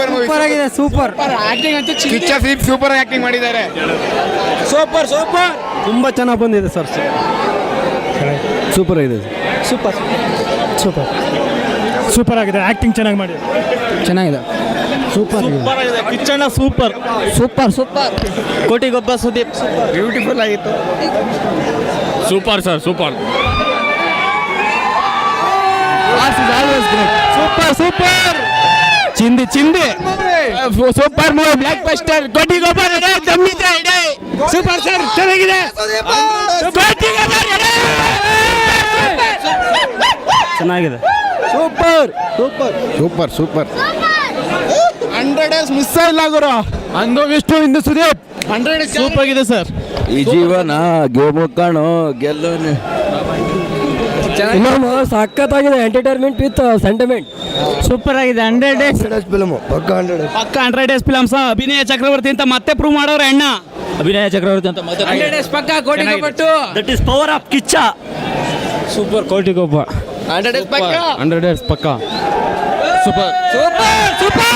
Super movie, super ಆಗಿದೆ, super. Acting ಅಂತೂ Kichcha Sudeep super acting ಮಾಡಿದ್ದಾರೆ. ಸೂಪರ್ ಸೂಪರ್ ತುಂಬಾ ಚೆನ್ನಾಗಿ ಬಂದಿದೆ ಸರ್. ಸೂಪರ್ ಆಗಿದೆ, ಸೂಪರ್ ಸೂಪರ್ ಸೂಪರ್ ಆಗಿದೆ. ಆಕ್ಟಿಂಗ್ ಚೆನ್ನಾಗಿ ಮಾಡಿ, ಚೆನ್ನಾಗಿದೆ. ಸೂಪರ್ ಆಗಿದೆ. ಕಿಚ್ಚಣ್ಣ super super super Kotigobba Sudeep beautiful ಆಗಿತ್ತು. Super sir, super. Super super ಚಿಂದಿ super movie blockbuster Kotigobba super sir ಚೆನ್ನಾಗಿದೆ. ಚೆನ್ನಾಗಿದೆ. Super super super super 100 days miss ಇಲ್ಲ ಗುರು. ಅಂದು ವಿಷ್ಣು ಇಂದು ಸುದೀಪ್ 100 days ಸೂಪರ್ ಆಗಿದೆ ಸರ್. ಈ ಜೀವನ ಗೋಮುಖಾಣು ಗೆಲ್ಲೋನು ಇನ್ನೊಂದು ಸಖತ್ತಾಗಿದೆ. ಎಂಟರ್ಟೈನ್ಮೆಂಟ್ ವಿತ್ ಸೆಂಟಿಮೆಂಟ್ ಸೂಪರ್ ಆಗಿದೆ. 100 days ಫಿಲ್ಮು ಪಕ್ಕ 100 ಪಕ್ಕ 100 days ಫಿಲಮ್ಸ್. ಅಭಿನಯ ಚಕ್ರವರ್ತಿ ಅಂತ ಮತ್ತೆ ಪ್ರೂವ್ ಮಾಡೋರು ಅಣ್ಣ. ಅಭಿನಯ ಚಕ್ರವರ್ತಿ ಅಂತ ಮತ್ತೆ 100 days ಪಕ್ಕ ಕೋಟಿಗೊಬ್ಬಟ್ಟು. That is power of Kichcha. Super Kotigobba 100 days ಪಕ್ಕ 100 days ಪಕ್ಕ ಸೂಪರ್ ಸೂಪರ್ ಸೂಪರ್